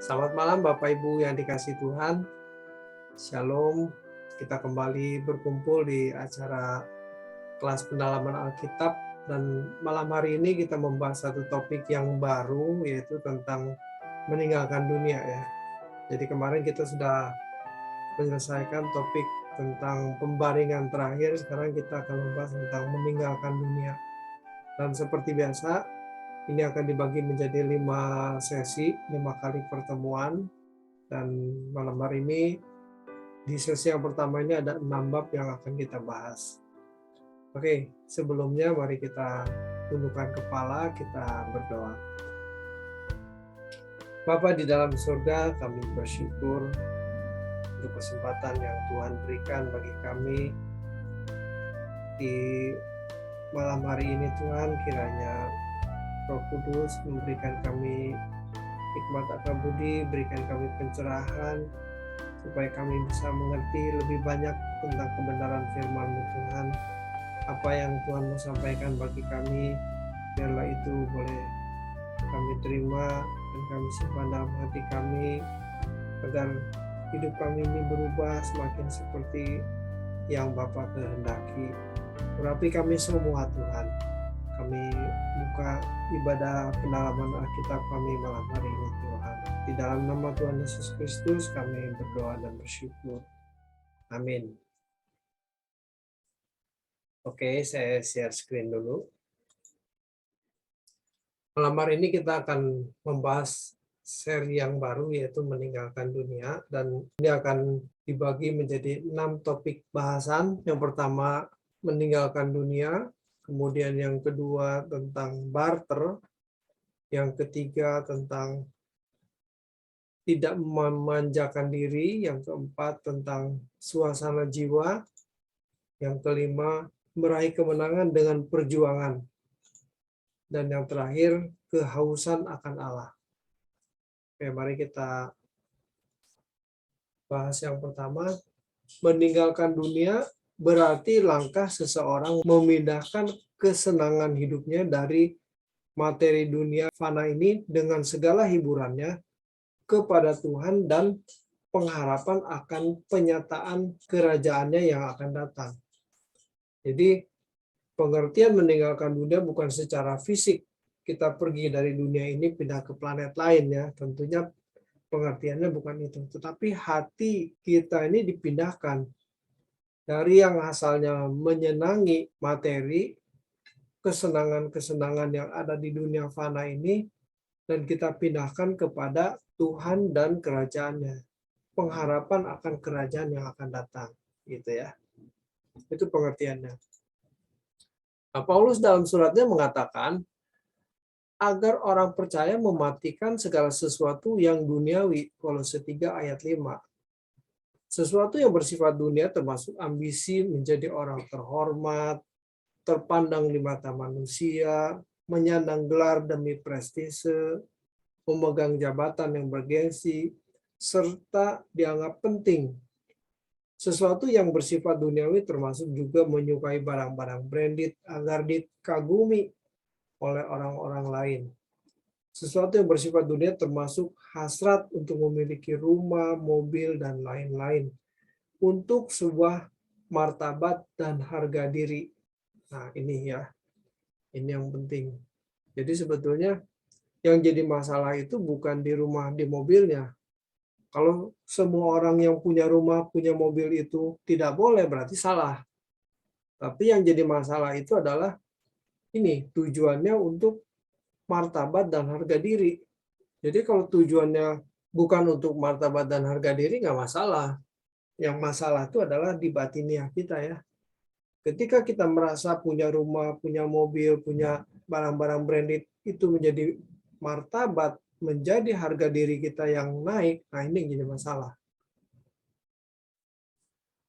Selamat malam Bapak Ibu yang dikasihi Tuhan. Shalom. Kita kembali berkumpul di acara kelas pendalaman Alkitab dan malam hari ini kita membahas satu topik yang baru, yaitu tentang meninggalkan dunia ya. Jadi kemarin kita sudah menyelesaikan topik tentang pembaringan terakhir, sekarang kita akan membahas tentang meninggalkan dunia. Dan seperti biasa, ini akan dibagi menjadi 5 sesi, 5 kali pertemuan. Dan malam hari ini, di sesi yang pertama ini ada 6 bab yang akan kita bahas. Oke, sebelumnya mari kita tundukkan kepala, kita berdoa. Bapa di dalam surga, kami bersyukur untuk kesempatan yang Tuhan berikan bagi kami di malam hari ini. Tuhan, kiranya Roh Kudus memberikan kami hikmat akal-budi, berikan kami pencerahan, supaya kami bisa mengerti lebih banyak tentang kebenaran firman-Mu Tuhan. Apa yang Tuhan mau sampaikan bagi kami, biarlah itu boleh kami terima dan kami simpan dalam hati kami, agar hidup kami ini berubah semakin seperti yang Bapa kehendaki. Urapi kami semua Tuhan. Kami buka ibadah pendalaman Alkitab kami malam hari ini Tuhan. Di dalam nama Tuhan Yesus Kristus kami berdoa dan bersyukur. Amin. Oke, saya share screen dulu. Malam hari ini kita akan membahas seri yang baru, yaitu meninggalkan dunia, dan ini akan dibagi menjadi 6 topik bahasan. Yang pertama meninggalkan dunia, kemudian yang kedua tentang barter, yang ketiga tentang tidak memanjakan diri, yang keempat tentang suasana jiwa, yang kelima meraih kemenangan dengan perjuangan, dan yang terakhir kehausan akan Allah. Oke, mari kita bahas yang pertama. Meninggalkan dunia berarti langkah seseorang memindahkan kesenangan hidupnya dari materi dunia fana ini dengan segala hiburannya kepada Tuhan dan pengharapan akan penyataan kerajaannya yang akan datang. Jadi pengertian meninggalkan dunia bukan secara fisik, kita pergi dari dunia ini pindah ke planet lain ya, tentunya pengertiannya bukan itu. Tetapi hati kita ini dipindahkan dari yang asalnya menyenangi materi, kesenangan-kesenangan yang ada di dunia fana ini, dan kita pindahkan kepada Tuhan dan kerajaannya. Pengharapan akan kerajaan yang akan datang, gitu ya. Itu pengertiannya. Nah, Paulus dalam suratnya mengatakan agar orang percaya mematikan segala sesuatu yang duniawi, Kolose 3 ayat 5. Sesuatu yang bersifat dunia termasuk ambisi menjadi orang terhormat, terpandang di mata manusia, menyandang gelar demi prestise, memegang jabatan yang bergengsi, serta dianggap penting. Sesuatu yang bersifat duniawi termasuk juga menyukai barang-barang branded agar dikagumi oleh orang-orang lain. Sesuatu yang bersifat dunia termasuk hasrat untuk memiliki rumah, mobil, dan lain-lain untuk sebuah martabat dan harga diri. Nah, ini ya, ini yang penting. Jadi sebetulnya yang jadi masalah itu bukan di rumah, di mobilnya. Kalau semua orang yang punya rumah, punya mobil itu tidak boleh, berarti salah. Tapi yang jadi masalah itu adalah ini, tujuannya untuk martabat dan harga diri. Jadi kalau tujuannya bukan untuk martabat dan harga diri, nggak masalah. Yang masalah itu adalah di batiniah kita ya. Ketika kita merasa punya rumah, punya mobil, punya barang-barang branded, itu menjadi martabat, menjadi harga diri kita yang naik, nah ini yang jadi masalah.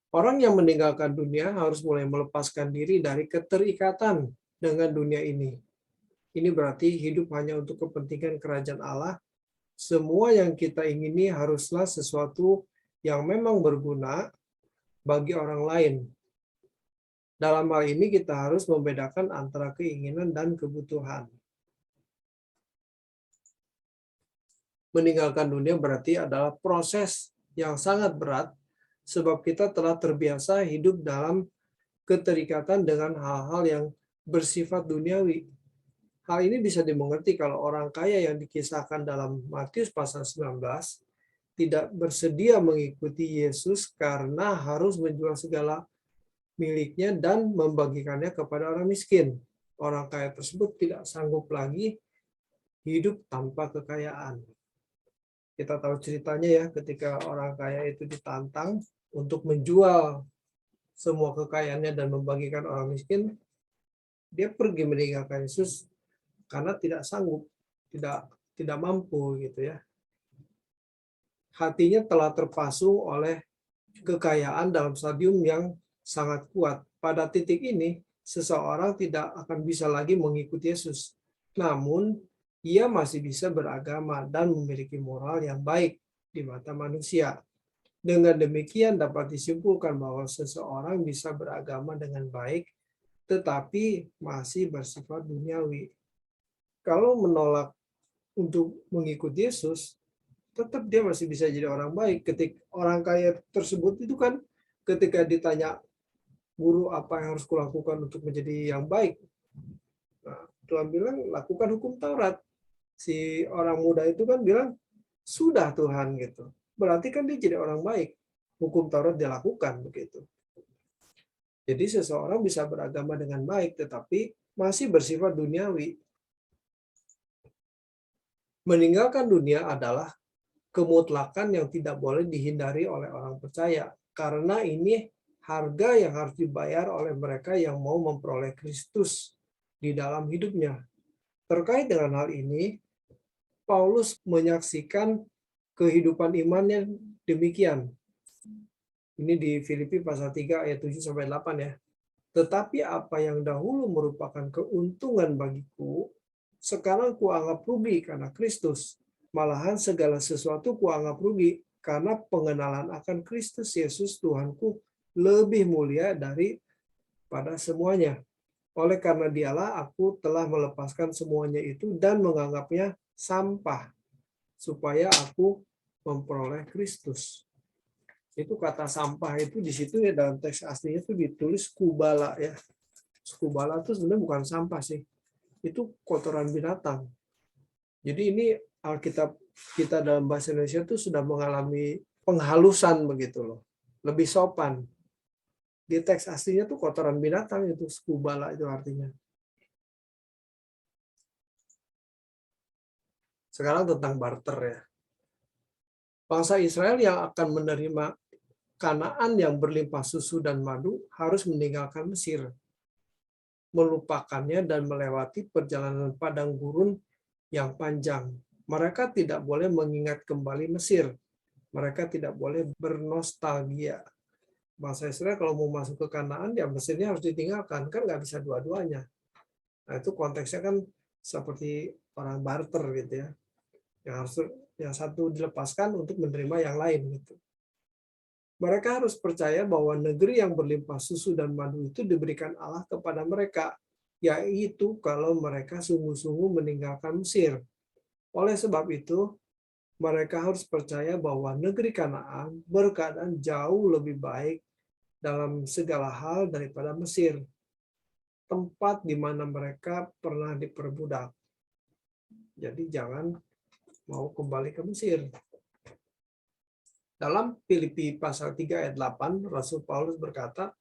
Orang yang meninggalkan dunia harus mulai melepaskan diri dari keterikatan dengan dunia ini. Ini berarti hidup hanya untuk kepentingan kerajaan Allah. Semua yang kita ingini haruslah sesuatu yang memang berguna bagi orang lain. Dalam hal ini kita harus membedakan antara keinginan dan kebutuhan. Meninggalkan dunia berarti adalah proses yang sangat berat, sebab kita telah terbiasa hidup dalam keterikatan dengan hal-hal yang bersifat duniawi. Hal ini bisa dimengerti kalau orang kaya yang dikisahkan dalam Matius pasal 19 tidak bersedia mengikuti Yesus karena harus menjual segala miliknya dan membagikannya kepada orang miskin. Orang kaya tersebut tidak sanggup lagi hidup tanpa kekayaan. Kita tahu ceritanya ya, ketika orang kaya itu ditantang untuk menjual semua kekayaannya dan membagikan orang miskin, dia pergi meninggalkan Yesus karena tidak sanggup, tidak mampu gitu ya. Hatinya telah terpasu oleh kekayaan dalam stadium yang sangat kuat. Pada titik ini, seseorang tidak akan bisa lagi mengikuti Yesus. Namun, ia masih bisa beragama dan memiliki moral yang baik di mata manusia. Dengan demikian dapat disimpulkan bahwa seseorang bisa beragama dengan baik, tetapi masih bersifat duniawi. Kalau menolak untuk mengikuti Yesus, tetap dia masih bisa jadi orang baik. Ketika orang kaya tersebut itu kan ketika ditanya, guru apa yang harus kulakukan untuk menjadi yang baik? Nah, Tuhan bilang lakukan hukum Taurat. Si orang muda itu kan bilang sudah Tuhan gitu. Berarti kan dia jadi orang baik. Hukum Taurat dia lakukan begitu. Jadi seseorang bisa beragama dengan baik tetapi masih bersifat duniawi. Meninggalkan dunia adalah kemutlakan yang tidak boleh dihindari oleh orang percaya. Karena ini harga yang harus dibayar oleh mereka yang mau memperoleh Kristus di dalam hidupnya. Terkait dengan hal ini, Paulus menyaksikan kehidupan imannya demikian. Ini di Filipi pasal 3 ayat 7-8 ya. Tetapi apa yang dahulu merupakan keuntungan bagiku, sekarang kuanggap rugi karena Kristus. Malahan segala sesuatu kuanggap rugi karena pengenalan akan Kristus Yesus Tuhanku lebih mulia daripada semuanya. Oleh karena dialah aku telah melepaskan semuanya itu dan menganggapnya sampah supaya aku memperoleh Kristus. Itu kata sampah itu di situ ya, dalam teks aslinya itu ditulis skubala ya. Skubala itu sebenarnya bukan sampah sih. Itu kotoran binatang. Jadi ini Alkitab kita dalam bahasa Indonesia itu sudah mengalami penghalusan begitu loh. Lebih sopan. Di teks aslinya tuh kotoran binatang itu, skubala itu artinya. Sekarang tentang barter ya. Bangsa Israel yang akan menerima Kanaan yang berlimpah susu dan madu harus meninggalkan Mesir, melupakannya dan melewati perjalanan padang gurun yang panjang. Mereka tidak boleh mengingat kembali Mesir. Mereka tidak boleh bernostalgia. Bangsa Israel kalau mau masuk ke Kanaan, ya Mesirnya harus ditinggalkan. Kan nggak bisa dua-duanya. Nah itu konteksnya kan seperti orang barter gitu ya. Yang satu dilepaskan untuk menerima yang lain gitu. Mereka harus percaya bahwa negeri yang berlimpah susu dan madu itu diberikan Allah kepada mereka, yaitu kalau mereka sungguh-sungguh meninggalkan Mesir. Oleh sebab itu, mereka harus percaya bahwa negeri Kanaan berkeadaan jauh lebih baik dalam segala hal daripada Mesir, tempat di mana mereka pernah diperbudak. Jadi jangan mau kembali ke Mesir. Dalam Filipi pasal 3 ayat 8, Rasul Paulus berkata,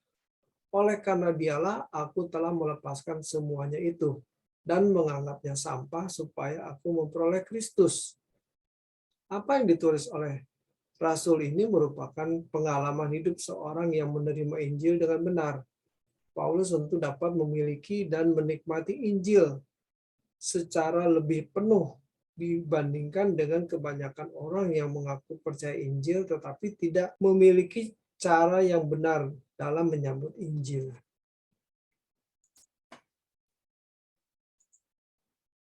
oleh karena dialah aku telah melepaskan semuanya itu dan menganggapnya sampah supaya aku memperoleh Kristus. Apa yang ditulis oleh Rasul ini merupakan pengalaman hidup seorang yang menerima Injil dengan benar. Paulus tentu dapat memiliki dan menikmati Injil secara lebih penuh dibandingkan dengan kebanyakan orang yang mengaku percaya Injil tetapi tidak memiliki cara yang benar dalam menyambut Injil.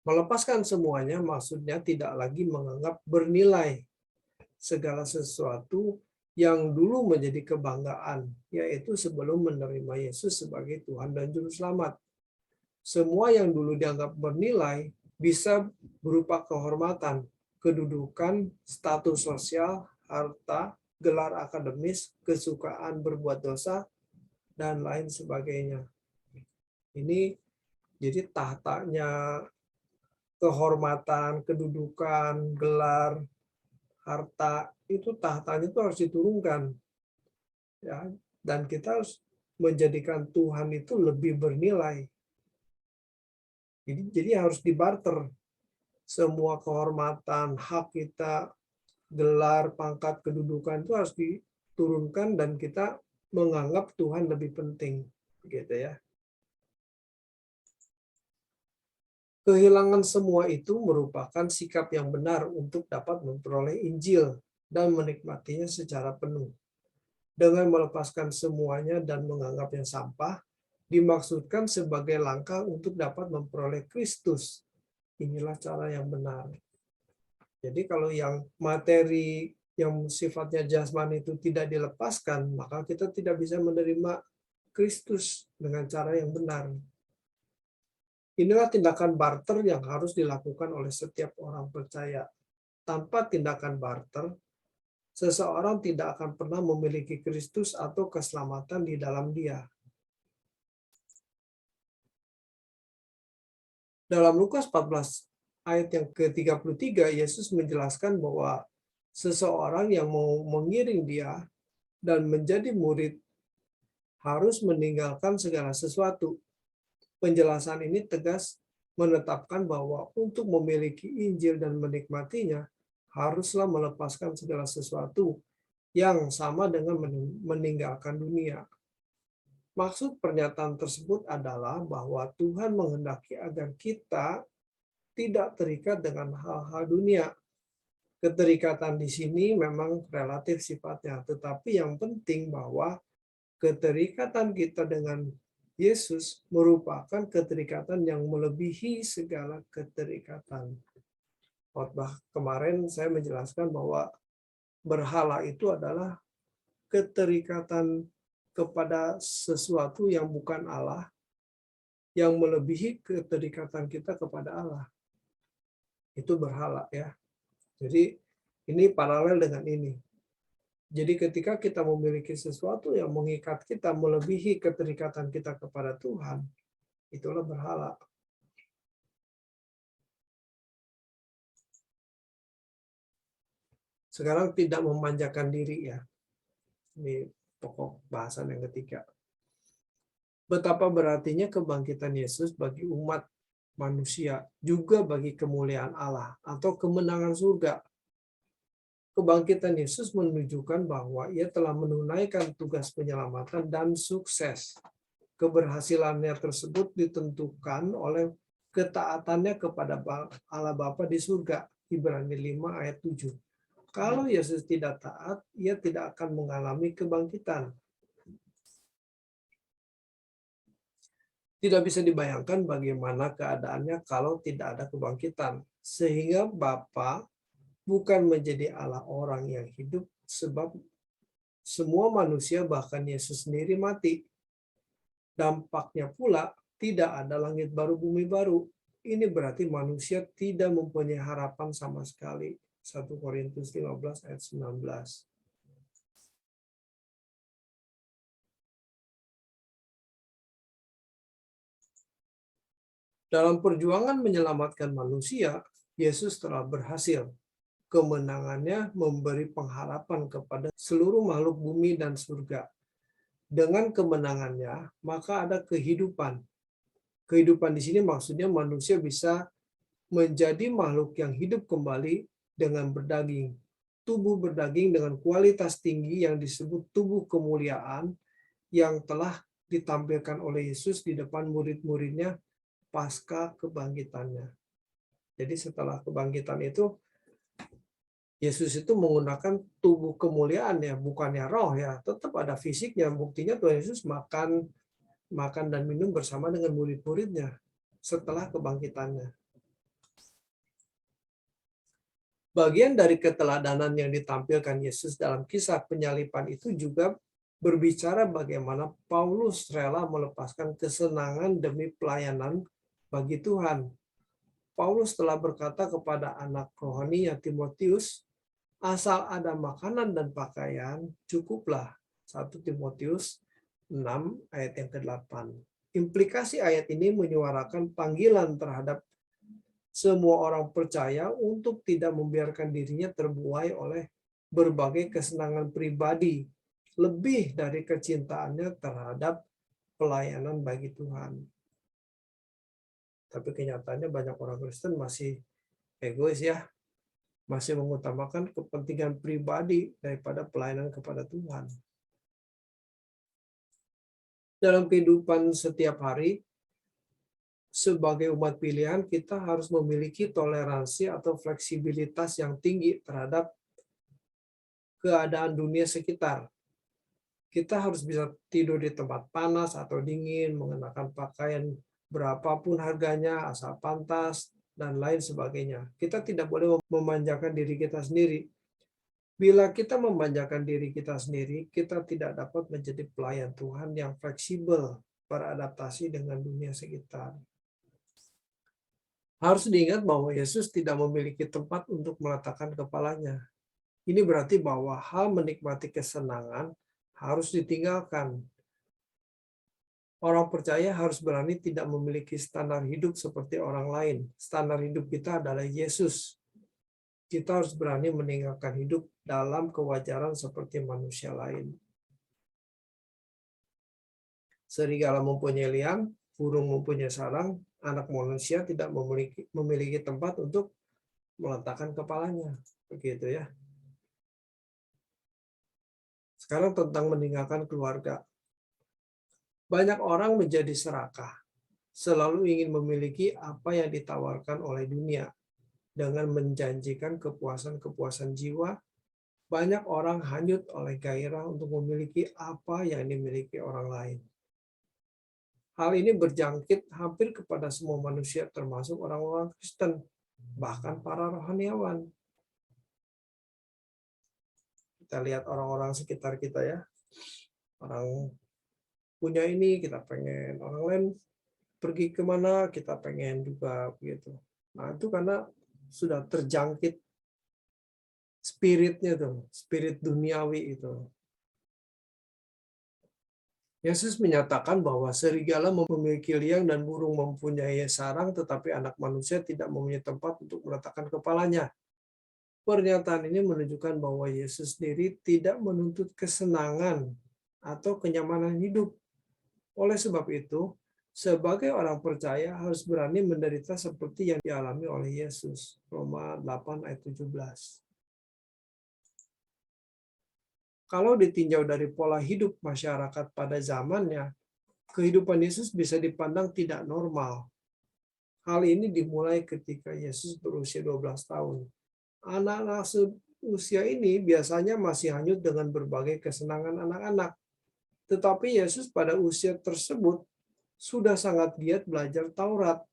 Melepaskan semuanya maksudnya tidak lagi menganggap bernilai segala sesuatu yang dulu menjadi kebanggaan, yaitu sebelum menerima Yesus sebagai Tuhan dan Juru Selamat. Semua yang dulu dianggap bernilai bisa berupa kehormatan, kedudukan, status sosial, harta, gelar akademis, kesukaan berbuat dosa, dan lain sebagainya. Ini jadi tahtanya kehormatan, kedudukan, gelar, harta, itu tahtanya itu harus diturunkan. Ya, dan kita harus menjadikan Tuhan itu lebih bernilai. Jadi harus dibarter. Semua kehormatan, hak kita, gelar, pangkat, kedudukan itu harus diturunkan dan kita menganggap Tuhan lebih penting, gitu ya. Kehilangan semua itu merupakan sikap yang benar untuk dapat memperoleh Injil dan menikmatinya secara penuh. Dengan melepaskan semuanya dan menganggapnya sampah, dimaksudkan sebagai langkah untuk dapat memperoleh Kristus. Inilah cara yang benar. Jadi kalau yang materi yang sifatnya jasmani itu tidak dilepaskan, maka kita tidak bisa menerima Kristus dengan cara yang benar. Inilah tindakan barter yang harus dilakukan oleh setiap orang percaya. Tanpa tindakan barter, seseorang tidak akan pernah memiliki Kristus atau keselamatan di dalam Dia. Dalam Lukas 14 ayat yang ke-33, Yesus menjelaskan bahwa seseorang yang mau mengiring Dia dan menjadi murid harus meninggalkan segala sesuatu. Penjelasan ini tegas menetapkan bahwa untuk memiliki Injil dan menikmatinya, haruslah melepaskan segala sesuatu yang sama dengan meninggalkan dunia. Maksud pernyataan tersebut adalah bahwa Tuhan menghendaki agar kita tidak terikat dengan hal-hal dunia. Keterikatan di sini memang relatif sifatnya, tetapi yang penting bahwa keterikatan kita dengan Yesus merupakan keterikatan yang melebihi segala keterikatan. Khotbah kemarin saya menjelaskan bahwa berhala itu adalah keterikatan kepada sesuatu yang bukan Allah, yang melebihi keterikatan kita kepada Allah. Itu berhala ya. Jadi ini paralel dengan ini. Jadi ketika kita memiliki sesuatu yang mengikat kita melebihi keterikatan kita kepada Tuhan, itulah berhala. Sekarang tidak memanjakan diri ya. Ini pokok bahasan yang ketiga. Betapa berartinya kebangkitan Yesus bagi umat manusia, juga bagi kemuliaan Allah atau kemenangan surga. Kebangkitan Yesus menunjukkan bahwa Ia telah menunaikan tugas penyelamatan dan sukses. Keberhasilannya tersebut ditentukan oleh ketaatannya kepada Allah Bapa di surga. Ibrani 5 ayat 7. Kalau Yesus tidak taat, Ia tidak akan mengalami kebangkitan. Tidak bisa dibayangkan bagaimana keadaannya kalau tidak ada kebangkitan. Sehingga Bapa bukan menjadi Allah orang yang hidup, sebab semua manusia bahkan Yesus sendiri mati. Dampaknya pula tidak ada langit baru bumi baru. Ini berarti manusia tidak mempunyai harapan sama sekali. 1 Korintus 15 ayat 19. Dalam perjuangan menyelamatkan manusia, Yesus telah berhasil. Kemenangannya memberi pengharapan kepada seluruh makhluk bumi dan surga. Dengan kemenangannya, maka ada kehidupan. Kehidupan di sini maksudnya manusia bisa menjadi makhluk yang hidup kembali dengan berdaging. Tubuh berdaging dengan kualitas tinggi yang disebut tubuh kemuliaan yang telah ditampilkan oleh Yesus di depan murid-muridnya pasca kebangkitannya. Jadi setelah kebangkitan itu, Yesus itu menggunakan tubuh kemuliaan ya, bukannya roh ya, tetap ada fisiknya. Buktinya Tuhan Yesus makan dan minum bersama dengan murid-muridnya setelah kebangkitannya. Bagian dari keteladanan yang ditampilkan Yesus dalam kisah penyalipan itu juga berbicara bagaimana Paulus rela melepaskan kesenangan demi pelayanan bagi Tuhan. Paulus telah berkata kepada anak rohaninya Timotius, asal ada makanan dan pakaian, cukuplah. 1 Timotius 6 ayat yang ke-8. Implikasi ayat ini menyuarakan panggilan terhadap semua orang percaya untuk tidak membiarkan dirinya terbuai oleh berbagai kesenangan pribadi, lebih dari kecintaannya terhadap pelayanan bagi Tuhan. Tapi kenyataannya banyak orang Kristen masih egois ya, masih mengutamakan kepentingan pribadi daripada pelayanan kepada Tuhan. Dalam kehidupan setiap hari, sebagai umat pilihan, kita harus memiliki toleransi atau fleksibilitas yang tinggi terhadap keadaan dunia sekitar. Kita harus bisa tidur di tempat panas atau dingin, mengenakan pakaian berapapun harganya, asal pantas, dan lain sebagainya. Kita tidak boleh memanjakan diri kita sendiri. Bila kita memanjakan diri kita sendiri, kita tidak dapat menjadi pelayan Tuhan yang fleksibel beradaptasi dengan dunia sekitar. Harus diingat bahwa Yesus tidak memiliki tempat untuk meletakkan kepalanya. Ini berarti bahwa hal menikmati kesenangan harus ditinggalkan. Orang percaya harus berani tidak memiliki standar hidup seperti orang lain. Standar hidup kita adalah Yesus. Kita harus berani meninggalkan hidup dalam kewajaran seperti manusia lain. Serigala mempunyai liang, burung mempunyai sarang, anak manusia tidak memiliki tempat untuk meletakkan kepalanya. Begitu ya. Sekarang tentang meninggalkan keluarga. Banyak orang menjadi serakah, selalu ingin memiliki apa yang ditawarkan oleh dunia. Dengan menjanjikan kepuasan-kepuasan jiwa, banyak orang hanyut oleh gairah untuk memiliki apa yang dimiliki orang lain. Hal ini berjangkit hampir kepada semua manusia, termasuk orang-orang Kristen, bahkan para rohaniawan. Kita lihat orang-orang sekitar kita ya, orang punya ini, kita pengen, orang lain pergi kemana, kita pengen juga begitu. Nah itu karena sudah terjangkit spiritnya tuh, spirit duniawi itu. Yesus menyatakan bahwa serigala memiliki liang dan burung mempunyai sarang, tetapi anak manusia tidak mempunyai tempat untuk meletakkan kepalanya. Pernyataan ini menunjukkan bahwa Yesus sendiri tidak menuntut kesenangan atau kenyamanan hidup. Oleh sebab itu, sebagai orang percaya harus berani menderita seperti yang dialami oleh Yesus. Roma 8 ayat 17. Kalau ditinjau dari pola hidup masyarakat pada zamannya, kehidupan Yesus bisa dipandang tidak normal. Hal ini dimulai ketika Yesus berusia 12 tahun. Anak-anak usia ini biasanya masih hanyut dengan berbagai kesenangan anak-anak. Tetapi Yesus pada usia tersebut sudah sangat giat belajar Taurat,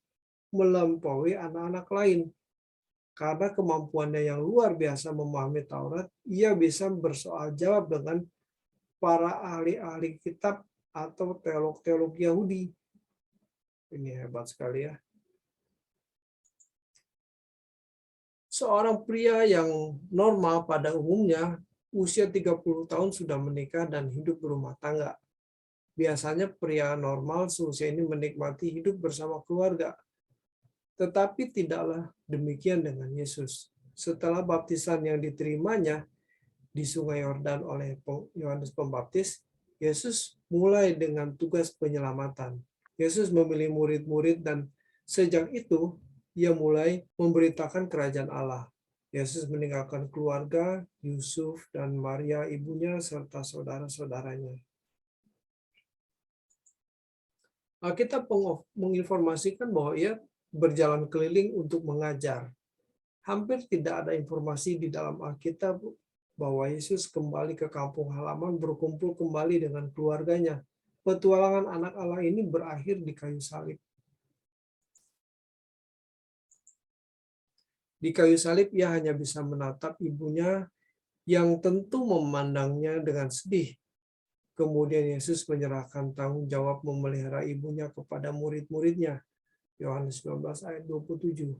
melampaui anak-anak lain. Karena kemampuannya yang luar biasa memahami Taurat, ia bisa bersoal jawab dengan para ahli-ahli kitab atau teolog-teolog Yahudi. Ini hebat sekali ya. Seorang pria yang normal pada umumnya usia 30 tahun sudah menikah dan hidup berumah tangga. Biasanya pria normal seusia ini menikmati hidup bersama keluarga. Tetapi tidaklah demikian dengan Yesus. Setelah baptisan yang diterimanya di Sungai Yordan oleh Yohanes Pembaptis, Yesus mulai dengan tugas penyelamatan. Yesus memilih murid-murid dan sejak itu ia mulai memberitakan kerajaan Allah. Yesus meninggalkan keluarga, Yusuf dan Maria ibunya serta saudara-saudaranya. Alkitab menginformasikan bahwa ia berjalan keliling untuk mengajar. Hampir tidak ada informasi di dalam Alkitab bahwa Yesus kembali ke kampung halaman berkumpul kembali dengan keluarganya. Petualangan anak Allah ini berakhir di kayu salib. Di kayu salib ia hanya bisa menatap ibunya yang tentu memandangnya dengan sedih. Kemudian Yesus menyerahkan tanggung jawab memelihara ibunya kepada murid-muridnya. Yohanes 19 ayat 27.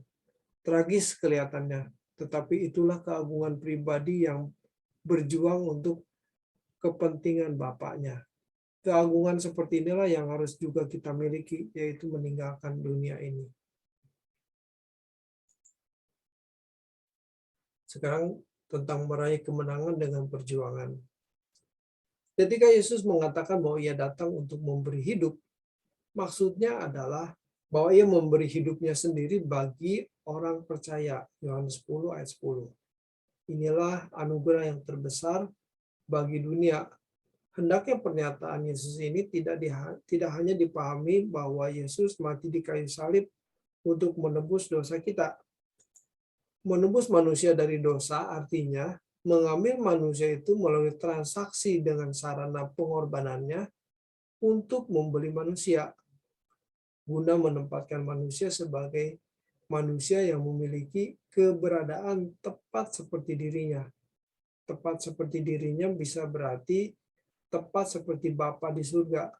Tragis kelihatannya, tetapi itulah keagungan pribadi yang berjuang untuk kepentingan Bapaknya. Keagungan seperti inilah yang harus juga kita miliki, yaitu meninggalkan dunia ini. Sekarang tentang meraih kemenangan dengan perjuangan. Ketika Yesus mengatakan bahwa ia datang untuk memberi hidup, maksudnya adalah bahwa ia memberi hidupnya sendiri bagi orang percaya. Yohanes 10 ayat 10. Inilah anugerah yang terbesar bagi dunia. Hendaknya pernyataan Yesus ini tidak hanya dipahami bahwa Yesus mati di kayu salib untuk menebus dosa kita. Menebus manusia dari dosa artinya mengambil manusia itu melalui transaksi dengan sarana pengorbanannya untuk membeli manusia, guna menempatkan manusia sebagai manusia yang memiliki keberadaan tepat seperti dirinya. Tepat seperti dirinya bisa berarti tepat seperti Bapa di surga.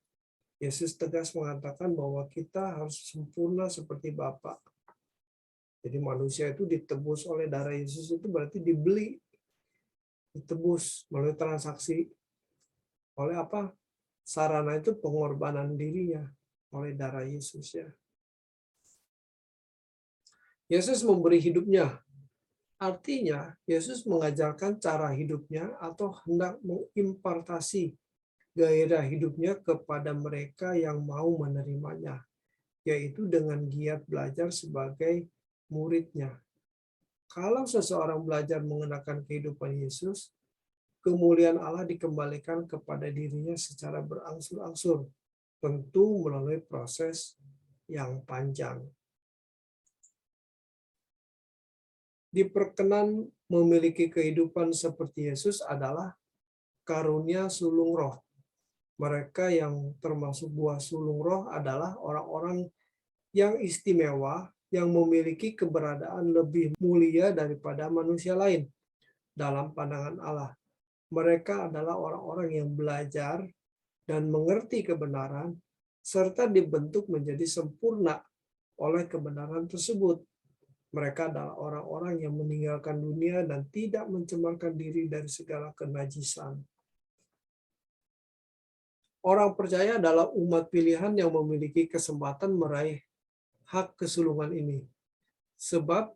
Yesus tegas mengatakan bahwa kita harus sempurna seperti Bapa. Jadi manusia itu ditebus oleh darah Yesus itu berarti dibeli, ditebus melalui transaksi. Oleh apa? Sarana itu pengorbanan dirinya oleh darah Yesus ya. Yesus memberi hidupnya. Artinya, Yesus mengajarkan cara hidupnya atau hendak mengimpartasi gairah hidupnya kepada mereka yang mau menerimanya, yaitu dengan giat belajar sebagai muridnya. Kalau seseorang belajar mengenakan kehidupan Yesus, kemuliaan Allah dikembalikan kepada dirinya secara berangsur-angsur, tentu melalui proses yang panjang. Diperkenan memiliki kehidupan seperti Yesus adalah karunia sulung roh. Mereka yang termasuk buah sulung roh adalah orang-orang yang istimewa, yang memiliki keberadaan lebih mulia daripada manusia lain dalam pandangan Allah. Mereka adalah orang-orang yang belajar dan mengerti kebenaran, serta dibentuk menjadi sempurna oleh kebenaran tersebut. Mereka adalah orang-orang yang meninggalkan dunia dan tidak mencemarkan diri dari segala kenajisan. Orang percaya adalah umat pilihan yang memiliki kesempatan meraih hak kesulungan ini. Sebab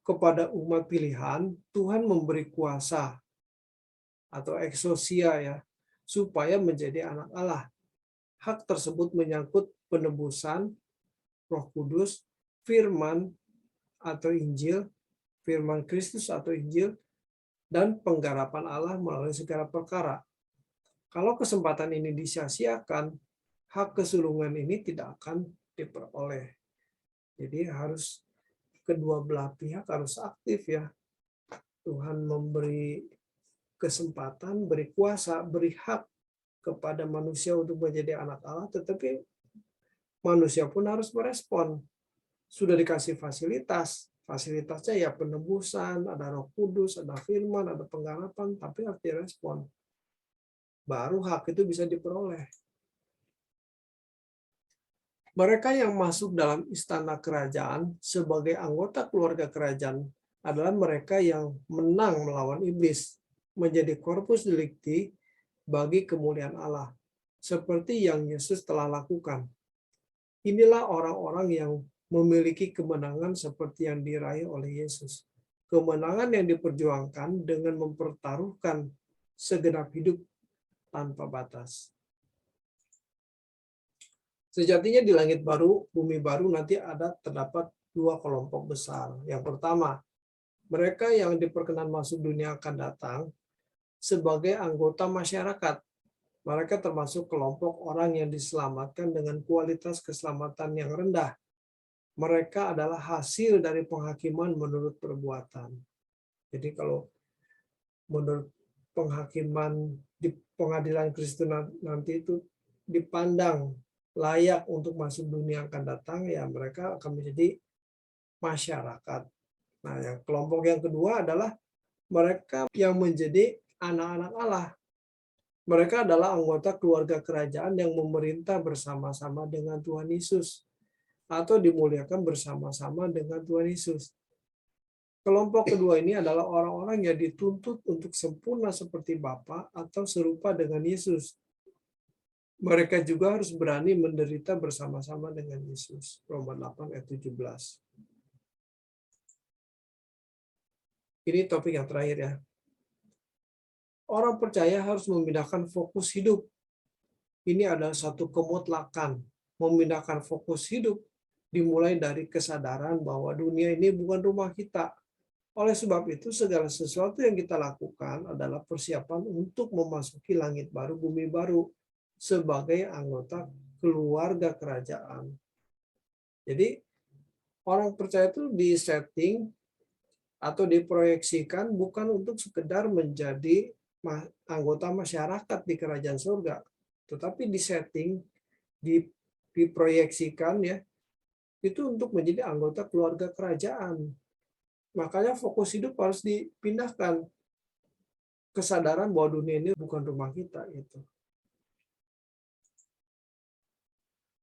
kepada umat pilihan, Tuhan memberi kuasa atau eksosia ya, supaya menjadi anak Allah. Hak tersebut menyangkut penebusan, Roh Kudus, firman atau Injil, firman Kristus atau Injil, dan penggarapan Allah melalui segala perkara. Kalau kesempatan ini disia-siakan, hak kesulungan ini tidak akan diperoleh. Jadi harus kedua belah pihak harus aktif ya. Tuhan memberi kesempatan, beri kuasa, beri hak kepada manusia untuk menjadi anak Allah, tetapi manusia pun harus merespon. Sudah dikasih fasilitasnya ya penebusan, ada Roh Kudus, ada firman, ada penggarapan, tapi harus direspon. Baru hak itu bisa diperoleh. Mereka yang masuk dalam istana kerajaan sebagai anggota keluarga kerajaan adalah mereka yang menang melawan iblis, menjadi corpus delicti bagi kemuliaan Allah, seperti yang Yesus telah lakukan. Inilah orang-orang yang memiliki kemenangan seperti yang diraih oleh Yesus. Kemenangan yang diperjuangkan dengan mempertaruhkan segenap hidup tanpa batas. Sejatinya di langit baru, bumi baru nanti terdapat dua kelompok besar. Yang pertama, mereka yang diperkenan masuk dunia akan datang sebagai anggota masyarakat. Mereka termasuk kelompok orang yang diselamatkan dengan kualitas keselamatan yang rendah. Mereka adalah hasil dari penghakiman menurut perbuatan. Jadi kalau menurut penghakiman di pengadilan Kristus nanti itu dipandang layak untuk masuk dunia akan datang, ya mereka akan menjadi masyarakat. Nah, yang kelompok yang kedua adalah mereka yang menjadi anak-anak Allah. Mereka adalah anggota keluarga kerajaan yang memerintah bersama-sama dengan Tuhan Yesus. atau dimuliakan bersama-sama dengan Tuhan Yesus. Kelompok kedua ini adalah orang-orang yang dituntut untuk sempurna seperti Bapa atau serupa dengan Yesus. Mereka juga harus berani menderita bersama-sama dengan Yesus. Roma 8 ayat 17. Ini topik yang terakhir ya. Orang percaya harus memindahkan fokus hidup. Ini adalah satu kemutlakan. Memindahkan fokus hidup dimulai dari kesadaran bahwa dunia ini bukan rumah kita. Oleh sebab itu, segala sesuatu yang kita lakukan adalah persiapan untuk memasuki langit baru, bumi baru, sebagai anggota keluarga kerajaan. Jadi, orang percaya itu disetting atau diproyeksikan bukan untuk sekedar menjadi anggota masyarakat di kerajaan surga, tetapi disetting, diproyeksikan ya, itu untuk menjadi anggota keluarga kerajaan. Makanya fokus hidup harus dipindahkan. Kesadaran bahwa dunia ini bukan rumah kita itu.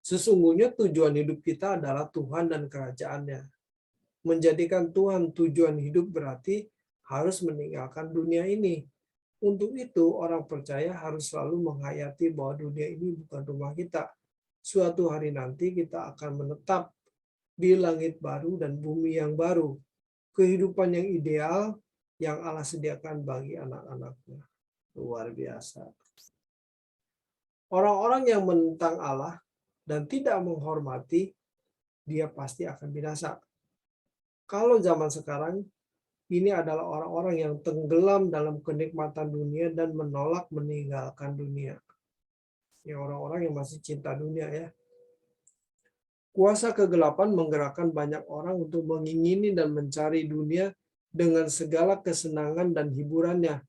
Sesungguhnya tujuan hidup kita adalah Tuhan dan kerajaannya. Menjadikan Tuhan tujuan hidup berarti harus meninggalkan dunia ini. Untuk itu, orang percaya harus selalu menghayati bahwa dunia ini bukan rumah kita. Suatu hari nanti kita akan menetap di langit baru dan bumi yang baru. Kehidupan yang ideal yang Allah sediakan bagi anak-anaknya. Luar biasa. Orang-orang yang menentang Allah dan tidak menghormati, dia pasti akan binasa. Kalau zaman sekarang, ini adalah orang-orang yang tenggelam dalam kenikmatan dunia dan menolak meninggalkan dunia. Ya, orang-orang yang masih cinta dunia ya. Kuasa kegelapan menggerakkan banyak orang untuk mengingini dan mencari dunia dengan segala kesenangan dan hiburannya.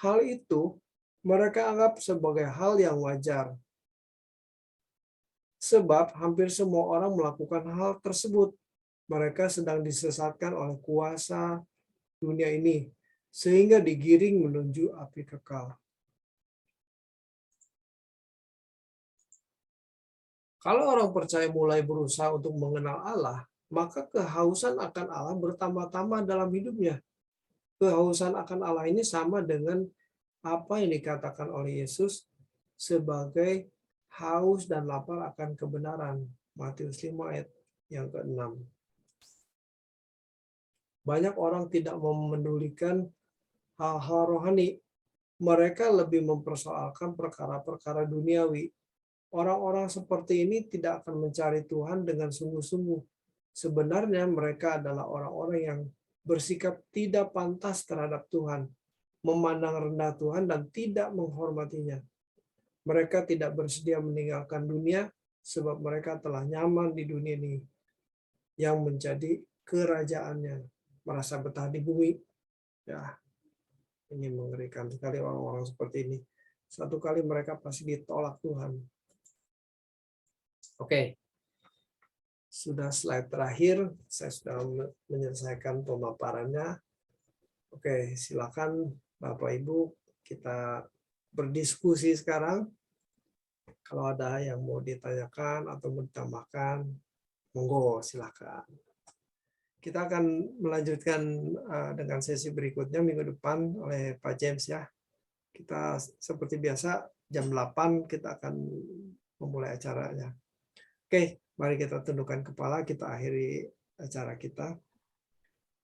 Hal itu mereka anggap sebagai hal yang wajar. Sebab hampir semua orang melakukan hal tersebut. Mereka sedang disesatkan oleh kuasa dunia ini, sehingga digiring menuju api kekal. Kalau orang percaya mulai berusaha untuk mengenal Allah, maka kehausan akan Allah bertambah-tambah dalam hidupnya. Kehausan akan Allah ini sama dengan apa yang dikatakan oleh Yesus sebagai haus dan lapar akan kebenaran. Matius 5 ayat yang ke-6. Banyak orang tidak memedulikan hal-hal rohani. Mereka lebih mempersoalkan perkara-perkara duniawi. Orang-orang seperti ini tidak akan mencari Tuhan dengan sungguh-sungguh. Sebenarnya mereka adalah orang-orang yang bersikap tidak pantas terhadap Tuhan, memandang rendah Tuhan dan tidak menghormatinya. Mereka tidak bersedia meninggalkan dunia sebab mereka telah nyaman di dunia ini yang menjadi kerajaannya, merasa betah di bumi. Ya, ini mengerikan sekali orang-orang seperti ini. Satu kali mereka pasti ditolak Tuhan. Oke, sudah slide terakhir. Saya sudah menyelesaikan pemaparannya. Oke, silakan Bapak Ibu kita berdiskusi sekarang. Kalau ada yang mau ditanyakan atau mau ditambahkan, monggo silakan. Kita akan melanjutkan dengan sesi berikutnya minggu depan oleh Pak James ya. Kita seperti biasa jam 8 kita akan memulai acaranya. Oke, mari kita tundukkan kepala, kita akhiri acara kita.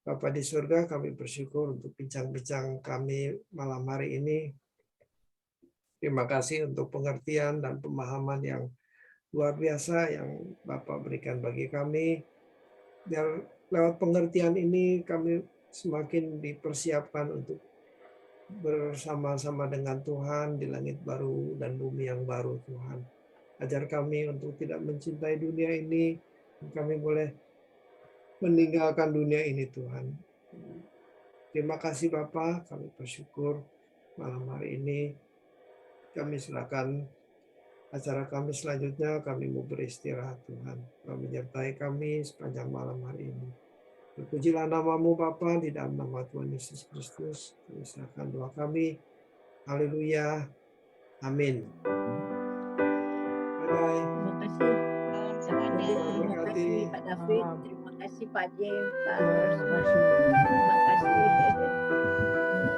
Bapa di surga, kami bersyukur untuk bincang-bincang kami malam hari ini. Terima kasih untuk pengertian dan pemahaman yang luar biasa yang Bapak berikan bagi kami. Biar lewat pengertian ini kami semakin dipersiapkan untuk bersama-sama dengan Tuhan di langit baru dan bumi yang baru Tuhan. Ajar kami untuk tidak mencintai dunia ini, kami boleh meninggalkan dunia ini Tuhan. Terima kasih Bapa, kami bersyukur malam hari ini. Kami silakan acara kami selanjutnya, kami mau beristirahat Tuhan. Kami menyertai kami sepanjang malam hari ini. Terpujilah namamu Bapa, di dalam nama Tuhan Yesus Kristus. Kami serahkan doa kami. Haleluya. Amin. Bye-bye. Terima kasih. semuanya. Tuhan memberkati. Pak David, terima kasih Pak James, Pak Terima Rosman. kasih. Terima kasih.